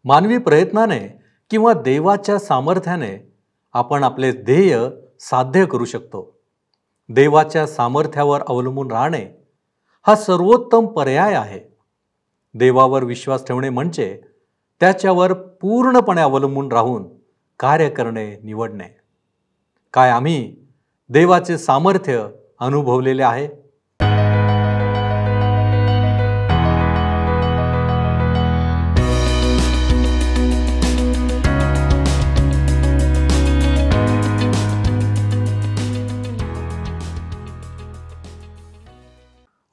मानवी प्रयत्नाने किंवा देवाच्या सामर्थ्याने आपण आपले ध्येय साध्य करू शकतो. देवाच्या सामर्थ्यावर अवलंबून राहणे हा सर्वोत्तम पर्याय आहे. देवावर विश्वास ठेवणे म्हणजे त्याच्यावर पूर्णपणे अवलंबून राहून कार्य करणे निवडणे. काय आम्ही देवाचे सामर्थ्य अनुभवलेले आहे?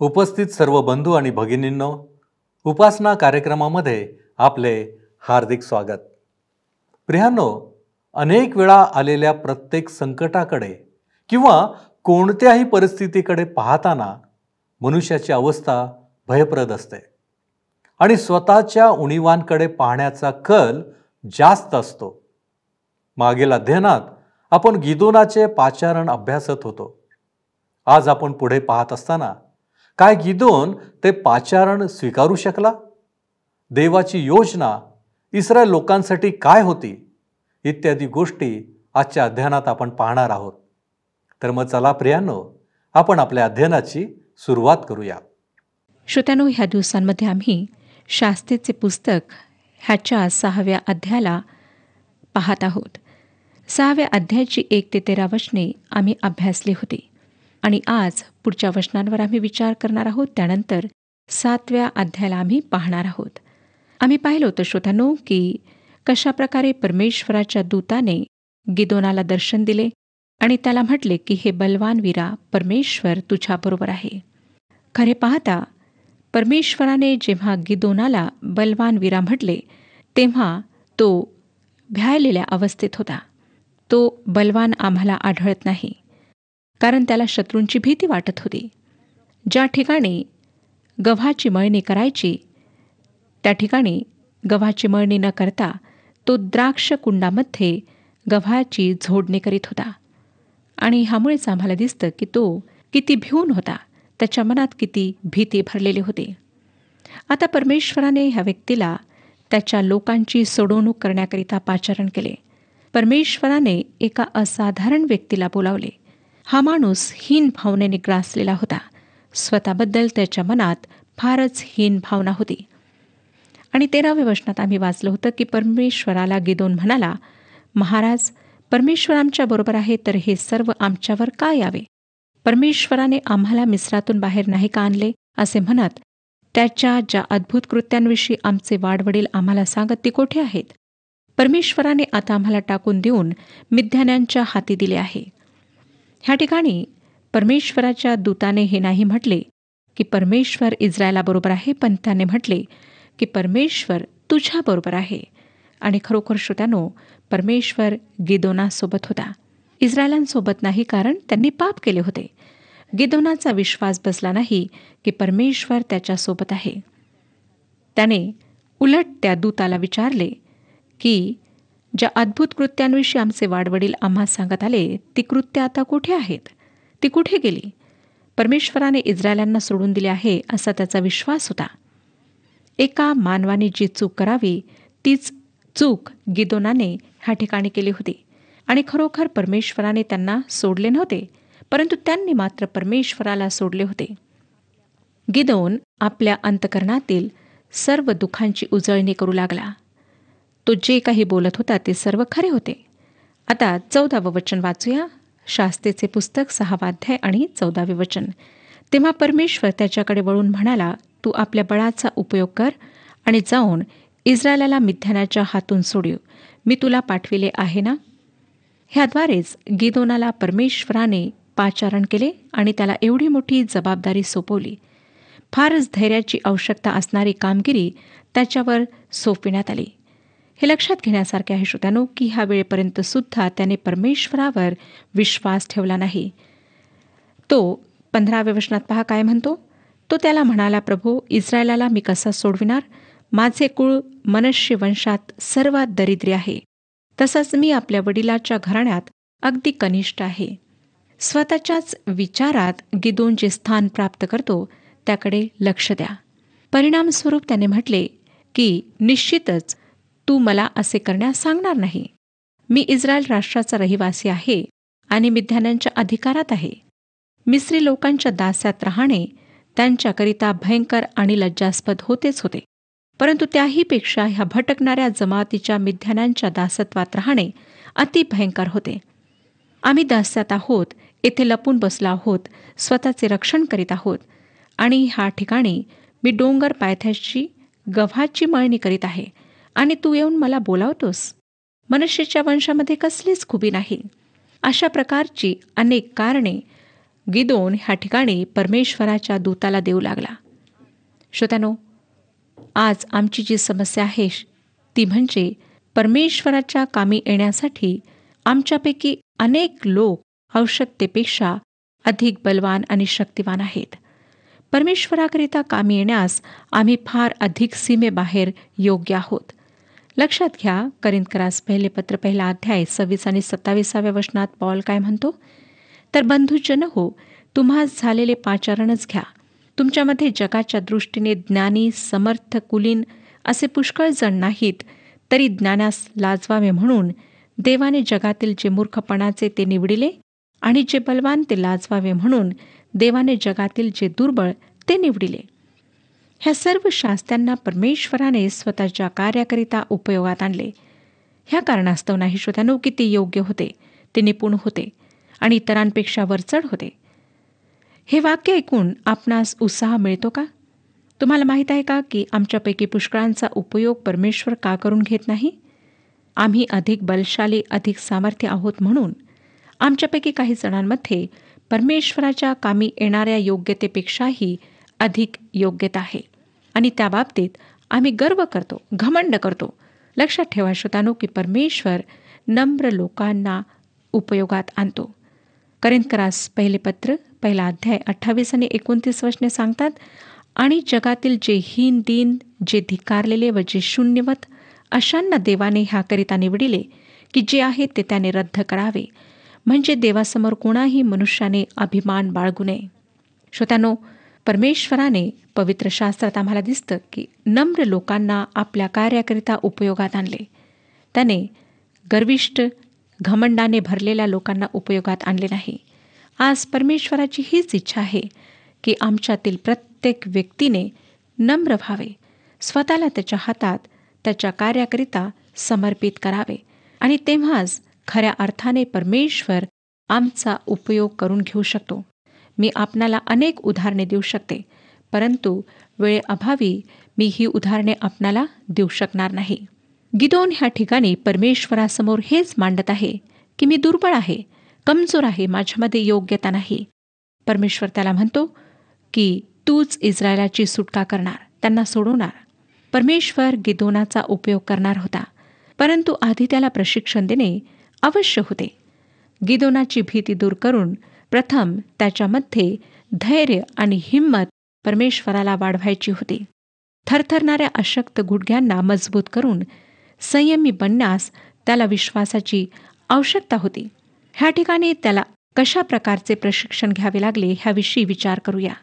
उपस्थित सर्व बंधू आणि भगिनींनो, उपासना कार्यक्रमामध्ये आपले हार्दिक स्वागत. प्रियांनो, अनेक वेळा आलेल्या प्रत्येक संकटाकडे किंवा कोणत्याही परिस्थितीकडे पाहताना मनुष्याची अवस्था भयप्रद असते आणि स्वतःच्या उणीवांकडे पाहण्याचा कल जास्त असतो. मागील अध्ययनात आपण गिदोनाचे पाचारण अभ्यासत होतो. आज आपण पुढे पाहत असताना काय गिदोन ते पाचारण स्वीकारू शकला? देवाची योजना इस्रायल लोकांसाठी काय होती? इत्यादी गोष्टी आजच्या अध्ययनात आपण पाहणार आहोत. तर मग चला प्रियांनो, आपण आपल्या अध्ययनाची सुरुवात करूया. श्रोत्यांनो, ह्या दिवसांमध्ये आम्ही शास्त्रेचे पुस्तक ह्याच्या 6व्या अध्यायाला पाहत आहोत. 6व्या अध्यायाची 1 ते 13 वचने आम्ही अभ्यासली होती आणि आज पुढच्या वचनांवर आम्ही विचार करणार आहोत. त्यानंतर 7व्या अध्यायाला आम्ही पाहणार आहोत. आम्ही पाहिलं होतं श्रोत्यांनो की कशाप्रकारे परमेश्वराच्या दूताने गिदोनाला दर्शन दिले आणि त्याला म्हटले की हे बलवान वीरा, परमेश्वर तुझ्याबरोबर आहे. खरे पाहता परमेश्वराने जेव्हा गिदोनाला बलवान वीरा म्हटले तेव्हा तो भ्यायलेल्या अवस्थेत होता. तो बलवान आम्हाला आढळत नाही, कारण त्याला शत्रूंची भीती वाटत होती. ज्या ठिकाणी गव्हाची मळणी करायची त्या ठिकाणी गव्हाची मळणी न करता तो द्राक्ष कुंडामध्ये गव्हाची झोडणी करीत होता. आणि ह्यामुळेच आम्हाला दिसतं की तो किती भिवून होता, त्याच्या मनात किती भीती भरलेली होती. आता परमेश्वराने ह्या व्यक्तीला त्याच्या लोकांची सोडवणूक करण्याकरिता पाचारण केले. परमेश्वराने एका असाधारण व्यक्तीला बोलावले. हा माणूस हीन भावनेने ग्रासलेला होता. स्वतःबद्दल त्याच्या मनात फारच हीन भावना होती. आणि 13व्या वचनात आम्ही वाचलं होतं की परमेश्वराला गिदोन म्हणाला, महाराज, परमेश्वर आमच्या बरोबर आहे, तर हे सर्व आमच्यावर का यावे? परमेश्वराने आम्हाला मिस्रातून बाहेर नाही का आणले? असे म्हणत त्याच्या ज्या अद्भुत कृत्यांविषयी आमचे वाडवडील आम्हाला सांगत ती कोठे आहेत? परमेश्वराने आता आम्हाला टाकून देऊन मिद्यान्यांच्या हाती दिले आहे. ह्या ठिकाणी परमेश्वराच्या दूताने हे नाही म्हटले की परमेश्वर इस्रायलाबरोबर आहे, पण त्याने म्हटले की परमेश्वर तुझ्याबरोबर आहे. आणि खरोखर श्रोत्यानो, परमेश्वर गिदोनासोबत होता, इस्रायलांसोबत नाही, कारण त्यांनी पाप केले होते. गिदोनाचा विश्वास बसला नाही की परमेश्वर त्याच्यासोबत आहे. त्याने उलट त्या दूताला विचारले की ज्या अद्भुत कृत्यांविषयी आमचे वाडवडील आम्हा सांगत आले ती कृत्य आता कुठे आहेत? ती कुठे गेली? परमेश्वराने इस्रायलांना सोडून दिले आहे असा त्याचा विश्वास होता. एका मानवाने जी चूक करावी तीच चूक गिदोनाने ह्या ठिकाणी केली होती. आणि खरोखर परमेश्वराने त्यांना सोडले नव्हते, परंतु त्यांनी मात्र परमेश्वराला सोडले होते. गिदोन आपल्या अंतकरणातील सर्व दुःखांची उजळणी करू लागला. तो जे काही बोलत होता ते सर्व खरे होते. आता 14वं वचन वाचूया. शास्त्रेचे पुस्तक 6वा अध्याय आणि 14वे वचन. तेव्हा परमेश्वर त्याच्याकडे वळून म्हणाला, तू आपल्या बळाचा उपयोग कर आणि जाऊन इस्रायलाला मिद्यानाच्या हातून सोडव. मी तुला पाठविले आहे ना? ह्याद्वारेच गिदोनाला परमेश्वराने पाचारण केले आणि त्याला एवढी मोठी जबाबदारी सोपवली. फारच धैर्याची आवश्यकता असणारी कामगिरी त्याच्यावर सोपविण्यात आली. हे लक्षात घेण्यासारखे आहे श्रोत्यांनो की ह्या वेळेपर्यंत सुद्धा त्याने परमेश्वरावर विश्वास ठेवला नाही. तो 15व्या वचनात पहा काय म्हणतो. तो त्याला म्हणाला, प्रभू, इस्रायलाला मी कसा सोडविणार? माझे कुळ मनश्य वंशात सर्वात दरिद्री आहे. तसंच मी आपल्या वडिलाच्या घराण्यात अगदी कनिष्ठ आहे. स्वतःच्याच विचारात गिदोन जे स्थान प्राप्त करतो त्याकडे लक्ष द्या. परिणामस्वरूप त्याने म्हटले की निश्चितच तू मला असे करण्यास सांगणार नाही. मी इस्रायल राष्ट्राचा रहिवासी आहे आणि मिद्यानांच्या अधिकारात आहे. मिस्री लोकांच्या दास्यात राहणे त्यांच्याकरिता भयंकर आणि लज्जास्पद होतेच होते, परंतु त्याहीपेक्षा ह्या भटकणाऱ्या जमातीच्या मिद्यानांच्या दासत्वात राहणे अति भयंकर होते. आम्ही दास्यात आहोत, येथे लपून बसलो आहोत, स्वतःचे रक्षण करीत आहोत, आणि ह्या ठिकाणी मी डोंगर पायथ्याशी गव्हाची मळणी करीत आहे आणि तू येऊन मला बोलावतोस. मनुष्याच्या वंशामध्ये कसलीच खुबी नाही. अशा प्रकारची अनेक कारणे गिदोन ह्या ठिकाणी परमेश्वराच्या दूताला देऊ लागला. श्रोत्यानो, आज आमची जी समस्या आहे ती म्हणजे परमेश्वराच्या कामी येण्यासाठी आमच्यापैकी अनेक लोक आवश्यकतेपेक्षा अधिक बलवान आणि शक्तिवान आहेत. परमेश्वराकरिता कामी येण्यास आम्ही फार अधिक सीमेबाहेर योग्य आहोत. लक्षात घ्या, करिंथकरास पहिले पत्र 1 अध्याय 26 आणि 27 वचनात पौल काय म्हणतो? तर बंधुजन हो, तुम्हास झालेले पाचारणच घ्या. तुमच्यामध्ये जगाच्या दृष्टीने ज्ञानी, समर्थ, कुलीन असे पुष्कळ जण नाहीत, तरी ज्ञानास लाजवावे म्हणून देवाने जगातील जे मूर्खपणाचे ते निवडिले, आणि जे बलवान ते लाजवावे म्हणून देवाने जगातील जे दुर्बळ ते निवडिले. ह्या सर्व शास्त्यांना परमेश्वराने स्वतःच्या कार्याकरिता उपयोगात आणले. ह्या कारणास्तव नाही श्रोत्यानो की ते योग्य होते, ते निपुण होते आणि इतरांपेक्षा वरचढ होते. हे वाक्य ऐकून आपणास उत्साह मिळतो का? तुम्हाला माहीत आहे का की आमच्यापैकी पुष्कळांचा उपयोग परमेश्वर का करून घेत नाही? आम्ही अधिक बलशाली, अधिक सामर्थ्य आहोत म्हणून आमच्यापैकी काही जणांमध्ये परमेश्वराच्या कामी येणाऱ्या योग्यतेपेक्षाही अधिक योग्यता आहे, आणि त्या बाबतीत आम्ही गर्व करतो, घमंड करतो. लक्षात ठेवा श्रोतानो की परमेश्वर नम्र लोकांना उपयोगात आणतो. करिंथकरास पहिले पत्र 1 अध्याय 28 आणि 29 वचने सांगतात, आणि जगातील जे हीन, दीन, जे धिक्कारलेले व जे शून्यवत अशांना देवाने ह्याकरिता निवडिले की जे आहे ते त्याने रद्द करावे, म्हणजे देवासमोर कोणाही मनुष्याने अभिमान बाळगू नये. श्रोत्यानो, परमेश्वराने पवित्र शास्त्रात आम्हाला दिसतं की नम्र लोकांना आपल्या कार्याकरिता उपयोगात आणले. त्याने गर्विष्ठ, घमंडाने भरलेल्या लोकांना उपयोगात आणले नाही. आज परमेश्वराची हीच इच्छा आहे की आमच्यातील प्रत्येक व्यक्तीने नम्र व्हावे, स्वतःला त्याच्या हातात त्याच्या कार्याकरिता समर्पित करावे, आणि तेव्हाच खऱ्या अर्थाने परमेश्वर आमचा उपयोग करून घेऊ शकतो. मी आपणाला अनेक उदाहरणे देऊ शकते, परंतु वेळेअभावी मी ही उदाहरणे आपणाला देऊ शकणार नाही. गिदोन ह्या ठिकाणी परमेश्वरासमोर हेच मांडत आहे की मी दुर्बळ आहे, कमजोर आहे, माझ्यामध्ये योग्यता नाही. परमेश्वर त्याला म्हणतो की तूच इस्रायलाची सुटका करणार, त्यांना सोडवणार. परमेश्वर गिदोनाचा उपयोग करणार होता, परंतु आधी त्याला प्रशिक्षण देणे अवश्य होते. गिदोनाची भीती दूर करून प्रथम त्याच्यामध्ये धैर्य आणि हिंमत परमेश्वराला वाढवायची होती. थरथरणाऱ्या अशक्त गुडघ्यांना मजबूत करून संयमी बनण्यास त्याला विश्वासाची आवश्यकता होती. ह्या ठिकाणी त्याला कशा प्रकारचे प्रशिक्षण घ्यावे लागले ह्याविषयी विचार करूया.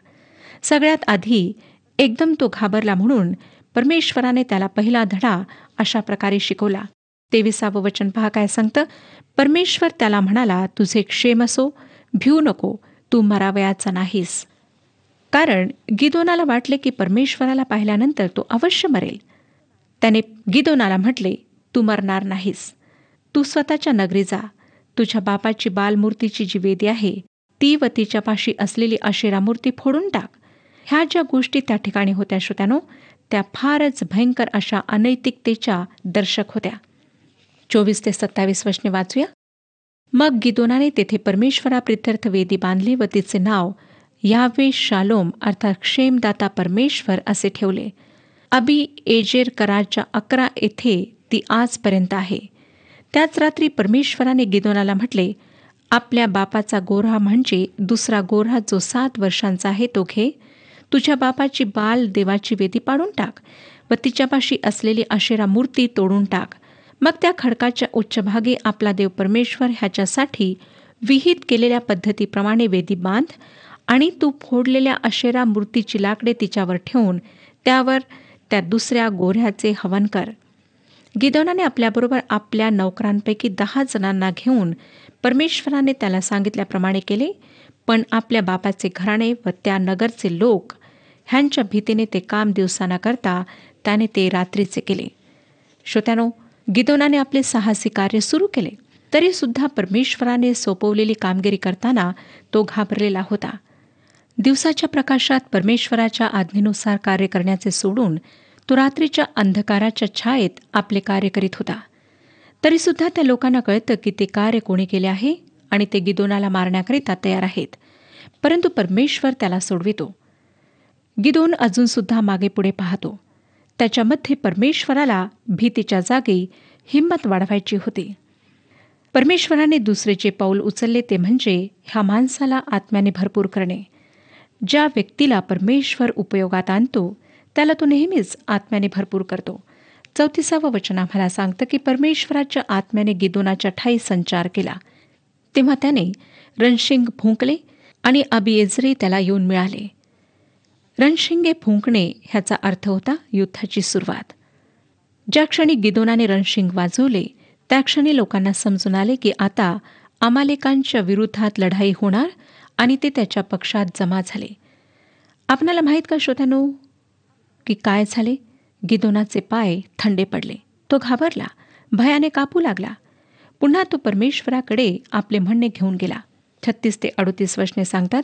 सगळ्यात आधी एकदम तो घाबरला म्हणून परमेश्वराने त्याला पहिला धडा अशा प्रकारे शिकवला. 23 वचन पहा काय सांगतं. परमेश्वर त्याला म्हणाला, तुझे क्षेम असो, भिऊ नको, तू मरावयाचा नाहीस. कारण गिदोनाला वाटले की परमेश्वराला पाहिल्यानंतर तो अवश्य मरेल. त्याने गिदोनाला म्हटले, तू मरणार नाहीस. तू स्वतःच्या नगरी जा, तुझ्या बापाची बालमूर्तीची जी वेदी आहे ती व तिच्यापाशी असलेली अशेरा मूर्ती फोडून टाक. ह्या ज्या गोष्टी त्या ठिकाणी होत्या श्रोत्यानो, त्या फारच भयंकर अशा अनैतिकतेच्या दर्शक होत्या. 24 ते 27 वचने वाचूया. मग गिदोनाने तेथे परमेश्वराप्रित्यर्थ वेदी बांधली व तिचे नाव यावे शालोम अर्थात क्षेमदाता परमेश्वर असे ठेवले. अबी एजेर कराच्या 11 येथे ती आजपर्यंत आहे. त्याच रात्री परमेश्वराने गिदोनाला म्हटले, आपल्या बापाचा गोऱ्हा म्हणजे दुसरा गोऱ्हा जो 7 वर्षांचा आहे तो घे. तुझ्या बापाची बाल देवाची वेदी पाडून टाक व तिच्यापाशी असलेली अशेरा मूर्ती तोडून टाक. मग त्या खडकाच्या उच्चभागी आपला देव परमेश्वर ह्याच्यासाठी विहित केलेल्या पद्धतीप्रमाणे वेदी बांध, आणि तू फोडलेल्या अशेरा मूर्तीची लाकडे तिच्यावर ठेवून त्यावर त्या दुसऱ्या गोऱ्ह्याचे हवन कर. गिदोनाने आपल्याबरोबर आपल्या नौकरांपैकी 10 जणांना घेऊन परमेश्वराने त्याला सांगितल्याप्रमाणे केले, पण आपल्या बापाचे घराणे व त्या नगरचे लोक ह्यांच्या भीतीने ते काम दिवसाना करता त्याने ते रात्रीचे केले. श्रोत्यानो, गिदोनाने आपले साहसी कार्य सुरू केले, तरी सुद्धा परमेश्वराने सोपवलेली कामगिरी करताना तो घाबरलेला होता. दिवसाच्या प्रकाशात परमेश्वराच्या आज्ञेनुसार कार्य करण्याचे सोडून तो रात्रीच्या अंधकाराच्या छायेत आपले कार्य करीत होता. तरी सुद्धा त्या लोकांना कळतं की ते कार्य कोणी केले आहे आणि ते गिदोनाला मारण्याकरिता तयार आहेत. परंतु परमेश्वर त्याला सोडवितो. गिदोन अजून सुद्धा मागे पुढे पाहतो. त्याच्यामध्ये परमेश्वराला भीतीच्या जागी हिंमत वाढवायची होती. परमेश्वराने दुसरे जे पाऊल उचलले ते म्हणजे ह्या माणसाला आत्म्याने भरपूर करणे. ज्या व्यक्तीला परमेश्वर उपयोगात आणतो त्याला तो नेहमीच आत्म्याने भरपूर करतो. 34 वचन आम्हाला सांगतं की परमेश्वराच्या आत्म्याने गिदोनाच्या ठायी संचार केला. तेव्हा त्याने रणशिंग फुंकले आणि अबिएझरी त्याला येऊन मिळाले. रणशिंगे फुंकणे ह्याचा अर्थ होता युद्धाची सुरुवात. ज्या क्षणी गिदोनाने रणशिंग वाजवले त्या क्षणी लोकांना समजून आले की आता अमालेकांच्या विरुद्धात लढाई होणार आणि ते त्याच्या पक्षात जमा झाले. आपणाला माहीत का श्रोत्यानो की काय झाले? गिदोनाचे पाय थंडे पडले. तो घाबरला, भयाने कापू लागला. पुन्हा तो परमेश्वराकडे आपले म्हणणे घेऊन गेला. 36 ते 38 वचने सांगतात,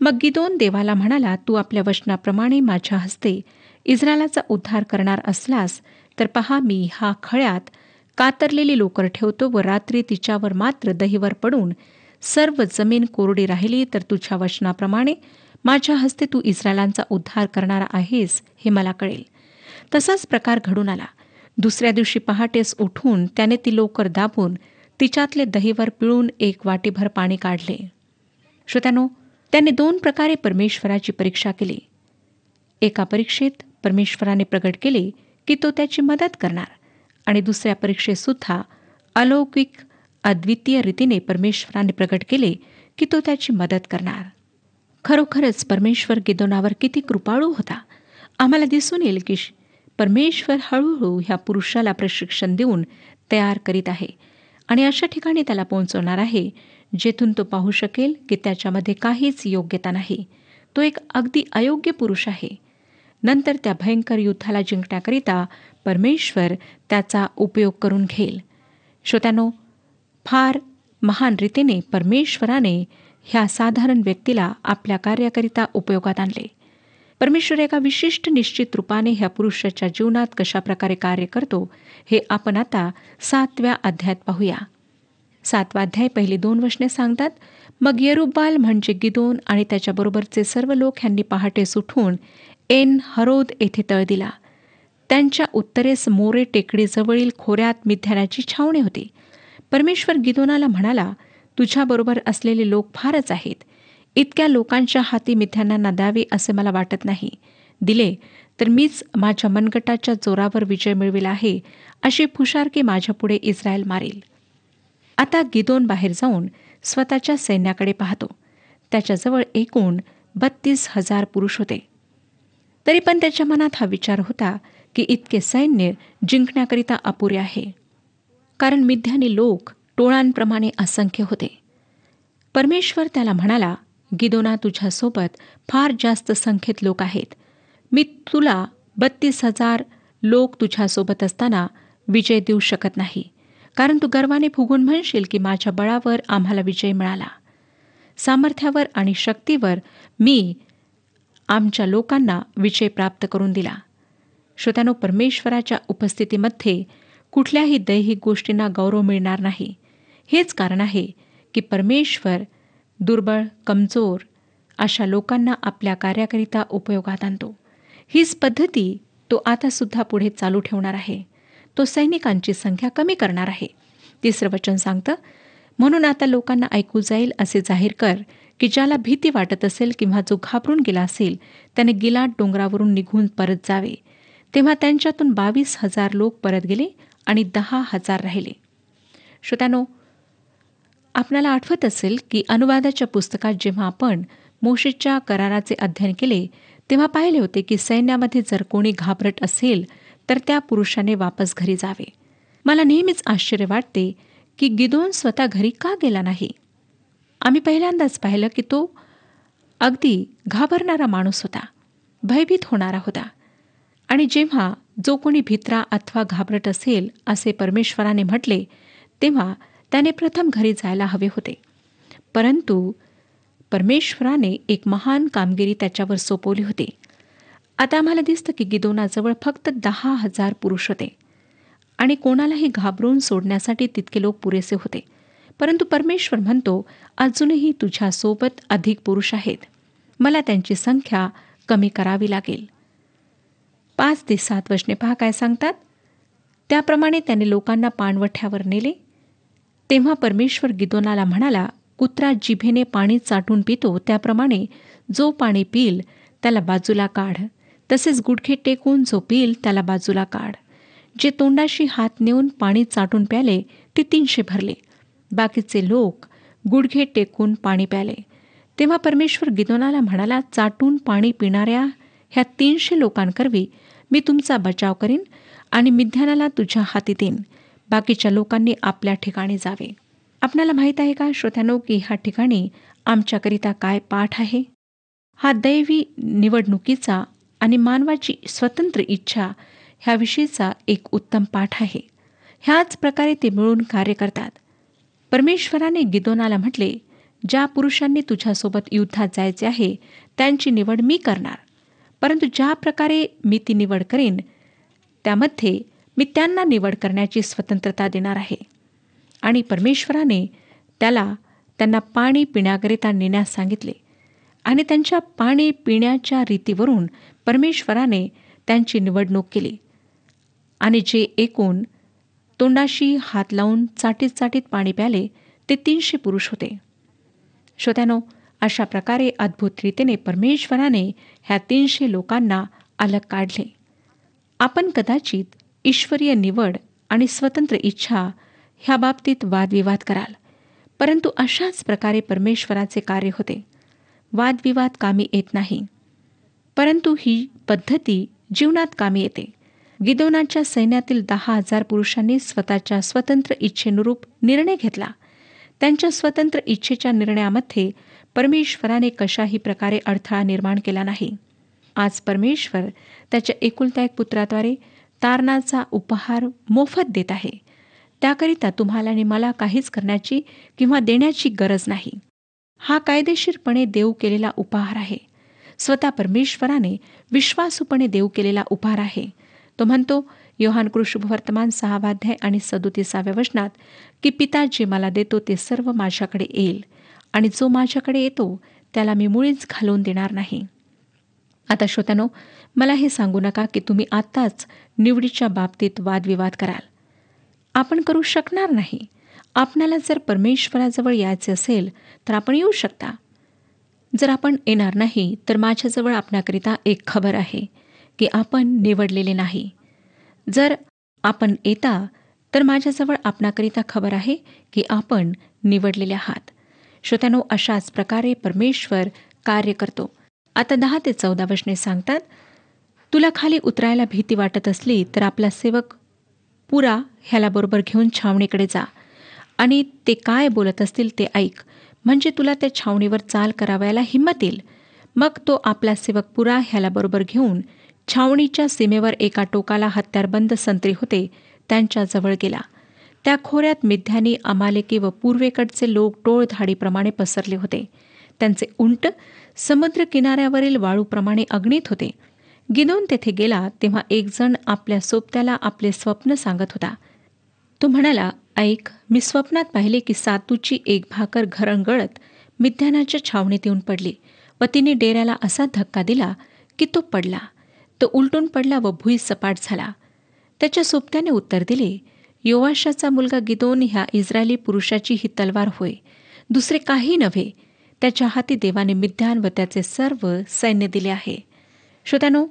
मग गिदोन देवाला म्हणाला, तू आपल्या वचनाप्रमाणे माझ्या हस्ते इस्रायलाचा उद्धार करणार असलास तर पहा, मी हा खळ्यात कातरलेली लोकर ठेवतो व रात्री तिच्यावर मात्र दहीवर पडून सर्व जमीन कोरडी राहिली तर तुझ्या वचनाप्रमाणे माझ्या हस्ते तू इस्रायलांचा उद्धार करणार आहेस हे मला कळेल. तसाच प्रकार घडून आला. दुसऱ्या दिवशी पहाटेस उठून त्याने ती लोकर दाबून तिच्यातले दहीवर पिळून एक वाटीभर पाणी काढले. श्रोत्यानो, त्याने 2 प्रकारे परमेश्वराची परीक्षा केली. एका परीक्षेत परमेश्वराने प्रगट केले की तो त्याची मदत करणार आणि दुसऱ्या परीक्षेत सुद्धा अलौकिक अद्वितीय रीतीने परमेश्वराने प्रगट केले की तो त्याची मदत करणार. खरोखरच परमेश्वर गिदोनावर किती कृपाळू होता. आम्हाला दिसून येईल की परमेश्वर हळूहळू ह्या पुरुषाला प्रशिक्षण देऊन तयार करीत आहे आणि अशा ठिकाणी त्याला पोहोचवणार आहे जेथून तो पाहू शकेल की त्याच्यामध्ये काहीच योग्यता नाही. तो एक अगदी अयोग्य पुरुष आहे. नंतर त्या भयंकर युद्धाला जिंकण्याकरिता परमेश्वर त्याचा उपयोग करून घेईल. श्रोत्यानो, फार महान रीतीने परमेश्वराने ह्या साधारण व्यक्तीला आपल्या कार्याकरिता उपयोगात आणले. परमेश्वर एका विशिष्ट निश्चित रूपाने ह्या पुरुषाच्या जीवनात कशाप्रकारे कार्य करतो हे आपण आता 7व्या अध्यायात पाहूया. 7वा अध्याय पहिली 2 वचने सांगतात, मग यरुब्बाल म्हणजे गिदोन आणि त्याच्याबरोबरचे सर्व लोक ह्यांनी पहाटेस उठून एन हरोद येथे तळ दिला. त्यांच्या उत्तरेस मोरे टेकडीजवळील खोऱ्यात मिद्यानाची छावणी होती. परमेश्वर गिदोनाला म्हणाला, तुझ्याबरोबर असलेले लोक फारच आहेत. इतक्या लोकांच्या हाती मिद्यानांना द्यावे असे मला वाटत नाही. दिले तर मीच माझ्या मनगटाच्या जोरावर विजय मिळविला आहे अशी फुशारकी माझ्यापुढे इस्रायल मारेल. आता गिदोन बाहेर जाऊन स्वतःच्या सैन्याकडे पाहतो. त्याच्याजवळ एकूण 32,000 पुरुष होते. तरी पण त्याच्या मनात हा विचार होता की इतके सैन्य जिंकण्याकरिता अपुरे आहे, कारण मिद्यानी लोक टोळांप्रमाणे असंख्य होते. परमेश्वर त्याला म्हणाला, गिदोना, तुझ्यासोबत फार जास्त संख्येत लोक आहेत. मी तुला 32,000 लोक तुझ्यासोबत असताना विजय देऊ शकत नाही, कारण तू गर्वाने फुगून म्हणशील की माझ्या बळावर आम्हाला विजय मिळाला. सामर्थ्यावर आणि शक्तीवर मी आमच्या लोकांना विजय प्राप्त करून दिला. श्रोत्यानो, परमेश्वराच्या उपस्थितीमध्ये कुठल्याही दैहिक गोष्टींना गौरव मिळणार नाही. हेच कारण आहे की परमेश्वर दुर्बळ, कमजोर अशा लोकांना आपल्या कार्याकरिता उपयोगात आणतो. हीच पद्धती तो आता सुद्धा पुढे चालू ठेवणार आहे. तो सैनिकांची संख्या कमी करणार आहे. 3रं वचन सांगतं, म्हणून आता लोकांना ऐकू जाईल असे जाहीर कर की ज्याला भीती वाटत असेल किंवा जो घाबरून गेला असेल त्याने गिलाद डोंगरावरून निघून परत जावे. तेव्हा त्यांच्यातून 22,000 लोक परत गेले आणि 10,000 राहिले. श्रोत्यानो, आपल्याला आठवत असेल की अनुवादाच्या पुस्तकात जेव्हा आपण मोशेच्या कराराचे अध्ययन केले तेव्हा पाहिले होते की सैन्यामध्ये जर कोणी घाबरट असेल तर त्या पुरुषाने वापस घरी जावे. मला नेहमीच आश्चर्य वाटते की गिदोन स्वतः घरी का गेला नाही. आम्ही पहिल्यांदाच पाहिलं की तो अगदी घाबरणारा माणूस होता, भयभीत होणारा होता. आणि जेव्हा जो कोणी भित्रा अथवा घाबरट असेल असे परमेश्वराने म्हटले तेव्हा त्याने प्रथम घरी जायला हवे होते. परंतु परमेश्वराने एक महान कामगिरी त्याच्यावर सोपवली होती. आता आम्हाला दिसतं की गिदोनाजवळ फक्त 10,000 पुरुष होते आणि कोणालाही घाबरून सोडण्यासाठी तितके लोक पुरेसे होते. परंतु परमेश्वर म्हणतो, अजूनही तुझ्यासोबत अधिक पुरुष आहेत. मला त्यांची संख्या कमी करावी लागेल. 5 ते 7 वचने पहा काय सांगतात. त्याप्रमाणे त्याने लोकांना पाणवठ्यावर नेले. तेव्हा परमेश्वर गिदोनाला म्हणाला, कुत्रा जिभेने पाणी चाटून पितो त्याप्रमाणे जो पाणी पिईल त्याला बाजूला काढ. तसेच गुडघे टेकून जो पिईल त्याला बाजूला काढ. जे तोंडाशी हात नेऊन पाणी चाटून प्याले ते 300 भरले. बाकीचे लोक गुडघे टेकून पाणी प्याले. तेव्हा परमेश्वर गिदोनाला म्हणाला, चाटून पाणी पिणाऱ्या ह्या 300 लोकांकरवी मी तुमचा बचाव करीन आणि मिद्यानाला तुझ्या हाती देईन. बाकीच्या लोकांनी आपल्या ठिकाणी जावे. आपल्याला माहीत आहे का श्रोत्यानो की ह्या ठिकाणी आमच्याकरिता काय पाठ आहे. हा दैवी निवडणुकीचा आणि मानवाची स्वतंत्र इच्छा ह्याविषयीचा एक उत्तम पाठ आहे. ह्याच प्रकारे ते मिळून कार्य करतात. परमेश्वराने गिदोनाला म्हटले ज्या पुरुषांनी तुझ्यासोबत युद्धात जायचे आहे त्यांची निवड मी करणार, परंतु ज्या प्रकारे मी ती निवड करीन त्यामध्ये मी त्यांना निवड करण्याची स्वतंत्रता देणार आहे. आणि परमेश्वराने त्यांना पाणी पिण्याकरिता नेण्यास सांगितले आणि त्यांच्या पाणी पिण्याच्या रीतीवरून परमेश्वराने त्यांची निवडणूक केली. आणि जे एकूण तोंडाशी हात लावून चाटीत चाटीत पाणी प्याले ते 300 पुरुष होते. श्रोत्यानो, अशा प्रकारे अद्भुत रीतीने परमेश्वराने ह्या 300 लोकांना अलग काढले. आपण कदाचित ईश्वरीय निवड आणि स्वतंत्र इच्छा ह्या बाबतीत वादविवाद कराल, परंतु अशाच प्रकारे परमेश्वराचे कार्य होते. वादविवाद कामी येत नाही, परंतु ही पद्धती जीवनात कामी येते. गिदोनाच्या सैन्यातील 10,000 पुरुषांनी स्वतःच्या स्वतंत्र इच्छेनुरूप निर्णय घेतला. त्यांच्या स्वतंत्र इच्छेच्या निर्णयामध्ये परमेश्वराने कशाही प्रकारे अडथळा निर्माण केला नाही. आज परमेश्वर त्याच्या एकुलत्या एक पुत्राद्वारे तारणाचा उपहार मोफत देत आहे. त्याकरिता तुम्हाला आणि मला काहीच करण्याची किंवा देण्याची गरज नाही. हा कायदेशीरपणे देऊ केलेला उपहार आहे. स्वतः परमेश्वराने विश्वासूपणे देऊ केलेला उपहार आहे. तो म्हणतो योहान कृशुभवर्तमान 6 अध्याय आणि 37 वचनात की पिता जे मला देतो ते सर्व माझ्याकडे येईल आणि जो माझ्याकडे येतो त्याला मी मुळीच घालवून देणार नाही. आता श्रोत्यानो, मला हे सांगू नका की तुम्ही आत्ताच निवडीच्या बाबतीत वादविवाद कराल. आपण करू शकणार नाही. आपणाला जर परमेश्वराजवळ यायचे असेल तर आपण येऊ शकता. जर आपण येणार नाही तर माझ्याजवळ आपणाकरिता एक खबर आहे की आपण निवडलेले नाही. जर आपण येता तर माझ्याजवळ आपणाकरिता खबर आहे की आपण निवडलेले आहात. श्रोत्यानो, अशाच प्रकारे परमेश्वर कार्य करतो. आता 10 ते 14 वचने सांगतात, तुला खाली उतरायला भीती वाटत असली तर आपला सेवक पुरा ह्याला बरोबर घेऊन छावणीकडे जा आणि ते काय बोलत असतील ते ऐक, म्हणजे तुला त्या छावणीवर चाल करावयाला हिंमत येईल. मग तो आपला सेवक पुरा ह्याला बरोबर घेऊन छावणीच्या सीमेवर एका टोकाला हत्यारबंद संत्री होते त्यांच्याजवळ गेला. त्या खोऱ्यात मिद्यानी, अमालेकी व पूर्वेकडचे लोक टोळधाडीप्रमाणे पसरले होते. त्यांचे उंट समुद्र किनाऱ्यावरील वाळूप्रमाणे अग्नीत होते. गिदोन तेथे गेला तेव्हा एक जण आपल्या सोबत्याला आपले स्वप्न सांगत होता. तो म्हणाला, ऐक, मी स्वप्नात पाहिले की सातूची एक भाकर घरंगळत मिद्यानाच्या छावणीत येऊन पडली व तिने डेऱ्याला असा धक्का दिला की तो पडला. तो उलटून पडला व भुई सपाट झाला. त्याच्या सोबत्याने उत्तर दिले, योआशाचा मुलगा गिदोन ह्या इस्रायली पुरुषाची ही तलवार होय, दुसरे काही नव्हे. त्याच्या हाती देवाने मिद्यान व त्याचे सर्व सैन्य दिले आहे. श्रोत्यानो,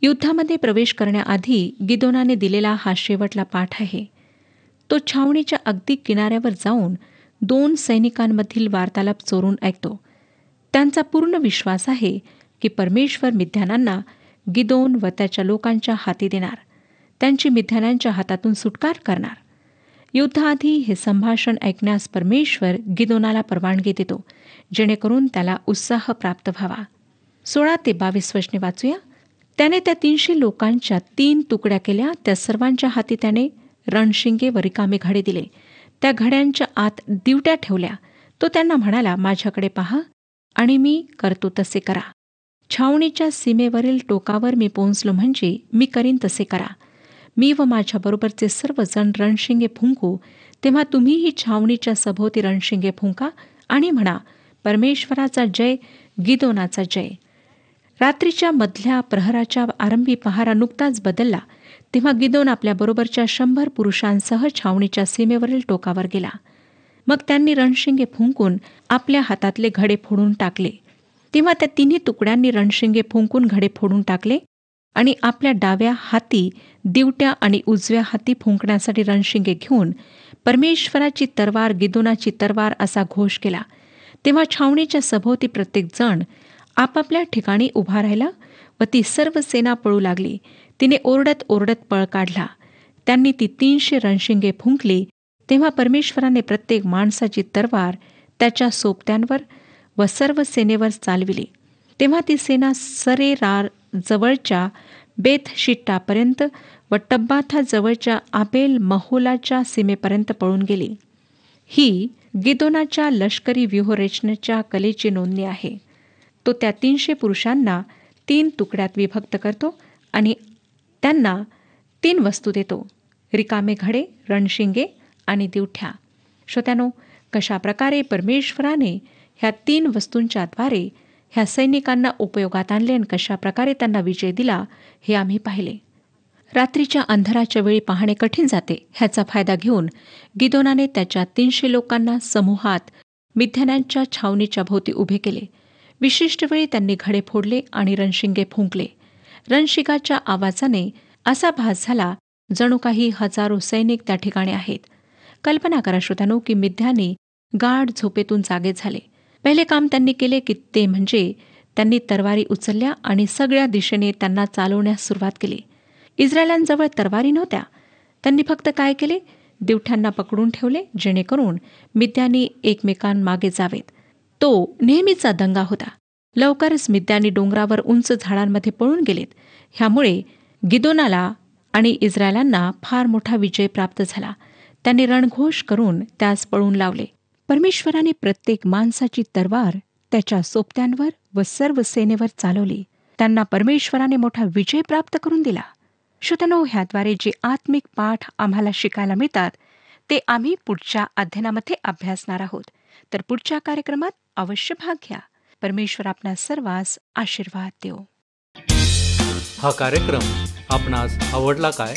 युद्धामध्ये प्रवेश करण्याआधी गिदोनाने दिलेला हा शेवटला पाठ आहे. तो छावणीच्या अगदी किनाऱ्यावर जाऊन 2 सैनिकांमधील वार्तालाप चोरून ऐकतो. त्यांचा पूर्ण विश्वास आहे की परमेश्वर मिद्यानांना गिदोन व त्याच्या लोकांच्या हाती देणार, त्यांची मिद्यानांच्या हातातून सुटकार करणार. युद्धाआधी हे संभाषण ऐकण्यास परमेश्वर गिदोनाला परवानगी देतो, जेणेकरून त्याला उत्साह प्राप्त व्हावा. 16 ते 22 वचने वाचूया. त्याने त्या 300 लोकांच्या 3 तुकड्या केल्या. त्या सर्वांच्या हाती त्याने रणशिंगे व रिकामे घडे दिले. त्या घड्यांच्या आत दिवट्या ठेवल्या. तो त्यांना म्हणाला, माझ्याकडे पहा आणि मी करतो तसे करा. छावणीच्या सीमेवरील टोकावर मी पोहोचलो म्हणजे मी करीन तसे करा. मी व माझ्याबरोबरचे सर्वजण रणशिंगे फुंकू, तेव्हा तुम्हीही छावणीच्या सभोवती रणशिंगे फुंका आणि म्हणा, परमेश्वराचा जय, गिदोनाचा जय. रात्रीच्या मधल्या प्रहराच्या आरंभी पहारा नुकताच बदलला तेव्हा गिदोन आपल्या बरोबरच्या 100 पुरुषांसह छावणीच्या सीमेवरील टोकावर गेला. मग त्यांनी रणशिंगे फुंकून आपल्या हातातले घडे फोडून टाकले. तेव्हा त्या 3 तुकड्यांनी रणशिंगे फुंकून घडे फोडून टाकले आणि आपल्या डाव्या हाती दिवट्या आणि उजव्या हाती फुंकण्यासाठी रणशिंगे घेऊन परमेश्वराची तरवार, गिदोनाची तरवार असा घोष केला. तेव्हा छावणीच्या सभोवती प्रत्येक जण आपापल्या ठिकाणी उभा राहिला व ती सर्व सेना पळू लागली. तिने ओरडत ओरडत पळ काढला. त्यांनी ती 300 रणशिंगे फुंकली. तेव्हा परमेश्वराने प्रत्येक माणसाची तरवार त्याच्या सोबत्यांवर व सर्व सेनेवर चालविली. तेव्हा ती सेना सरेरार जवळच्या बेथशिट्टापर्यंत व टब्बाथा जवळच्या आबेल महोलाच्या सीमेपर्यंत पळून गेली. ही गिदोनाच्या लष्करी व्यूहरचनेच्या कलेची नोंदणी आहे. तो त्या 300 पुरुषांना 3 तुकड्यात विभक्त करतो आणि त्यांना 3 वस्तू देतो: रिकामे घडे, रणशिंगे आणि दिवठ्या. श्रोत्यानो, कशा प्रकारे परमेश्वराने ह्या 3 वस्तूंच्या द्वारे ह्या सैनिकांना उपयोगात आणले आणि कशा प्रकारे त्यांना विजय दिला हे आम्ही पाहिले. रात्रीच्या अंधाराच्या वेळी पाहणे कठीण जाते. ह्याचा फायदा घेऊन गिदोनाने त्याच्या 300 लोकांना समूहात मिद्यानांच्या छावणीच्या भोवती उभे केले. विशिष्ट वेळी त्यांनी घडे फोडले आणि रणशिंगे फुंकले. रणशिंगाच्या आवाजाने असा भास झाला जणू काही हजारो सैनिक त्या ठिकाणी आहेत. कल्पना करा श्रोत्यानो, की मिद्यानी गाढ झोपेतून जागे झाले. पहिले काम त्यांनी केले की ते म्हणजे त्यांनी तरवारी उचलल्या आणि सगळ्या दिशेने त्यांना चालवण्यास सुरुवात केली. इस्रायलांजवळ तरवारी नव्हत्या. त्यांनी फक्त काय केले? दिवठ्यांना पकडून ठेवले, जेणेकरून मिद्यानी एकमेकांमागे जावेत. तो नेहमीचा दंगा होता. लवकरच मिद्यानी डोंगरावर उंच झाडांमध्ये पळून गेलेत. ह्यामुळे गिदोनाला आणि इस्रायलांना फार मोठा विजय प्राप्त झाला. त्यांनी रणघोष करून त्यास पळून लावले. परमेश्वराने प्रत्येक माणसाची तरवार त्याच्या सोबत्यांवर व सर्व सेनेवर चालवली. त्यांना परमेश्वराने मोठा विजय प्राप्त करून दिला. श्रोत्यानो, ह्याद्वारे जे आत्मिक पाठ आम्हाला शिकायला मिळतात ते आम्ही पुढच्या अध्ययनामध्ये अभ्यासणार आहोत. तर पुढच्या कार्यक्रमात अवश्य भाग घ्या. परमेश्वर आपणा सर्वांस आशीर्वाद देवो. हा कार्यक्रम आपणास आवडला काय?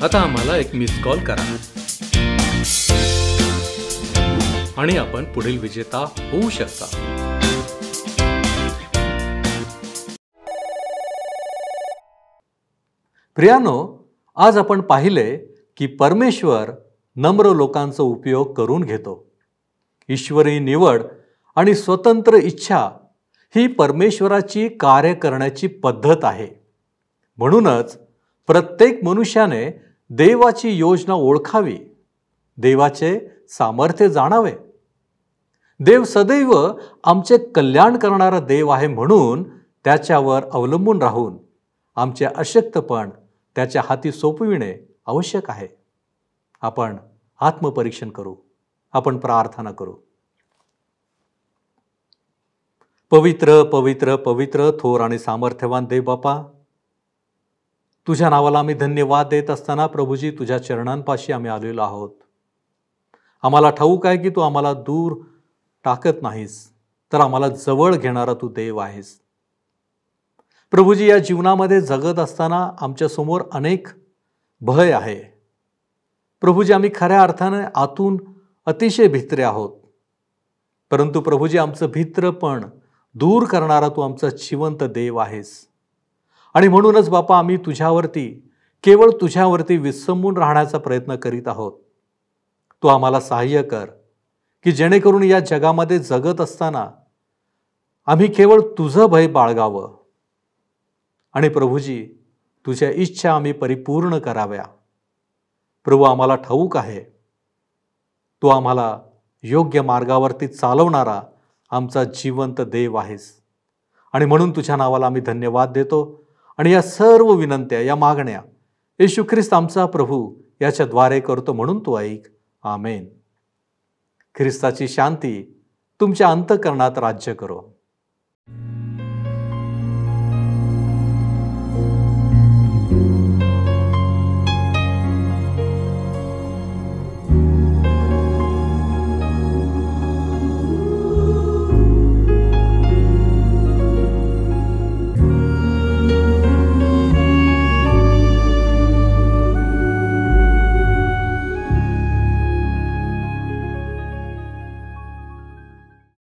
आता आम्हाला एक मिस कॉल करा आणि आपण पुढील विजेता होऊ शकता. प्रियानो, आज आपण पाहिले की परमेश्वर नम्र लोकांचा उपयोग करून घेतो. ईश्वरी निवड आणि स्वतंत्र इच्छा ही परमेश्वराची कार्य करण्याची पद्धत आहे. म्हणूनच प्रत्येक मनुष्याने देवाची योजना ओळखावी, देवाचे सामर्थ्य जाणावे. देव सदैव आमचे कल्याण करणारा देव आहे, म्हणून त्याच्यावर अवलंबून राहून आमचे अशक्तपण त्याच्या हाती सोपविणे आवश्यक आहे. आपण आत्मपरीक्षण करू. आपण प्रार्थना करू. पवित्र पवित्र पवित्र थोर आणि सामर्थ्यवान देव बापा, तुझ्या नावाला आम्ही धन्यवाद देत असताना प्रभूजी तुझ्या चरणांपाशी आम्ही आलेलो आहोत. आम्हाला ठाऊक आहे की तू आम्हाला दूर टाकत नाहीस, तर आम्हाला जवळ घेणारा तू देव आहेस. प्रभूजी, या जीवनामध्ये जगत असताना आमच्या समोर अनेक भय आहे. प्रभूजी, आम्ही खऱ्या अर्थाने आतून अतिशय भित्रे आहोत. परंतु प्रभूजी, आमचं भित्रपण दूर करणारा तू आमचा जिवंत देव आहेस. आणि म्हणूनच बापा, आम्ही तुझ्यावरती, केवळ तुझ्यावरती विसंबून राहण्याचा प्रयत्न करीत आहोत. तू आम्हाला सहाय्य कर की जेणेकरून या जगामध्ये जगत असताना आम्ही केवळ तुझं भय बाळगावं आणि प्रभूजी, तुझ्या इच्छा आम्ही परिपूर्ण कराव्या. प्रभू, आम्हाला ठाऊक आहे तू आम्हाला योग्य मार्गावरती चालवणारा आमचा जिवंत देव आहेस. आणि म्हणून तुझ्या नावाला आम्ही धन्यवाद देतो आणि या सर्व विनंत्या, या मागण्या येशू ख्रिस्त आमचा प्रभू याच्याद्वारे करतो, म्हणून तू ऐक. आमेन. ख्रिस्ताची शांती तुमच्या अंतःकरणात राज्य करो.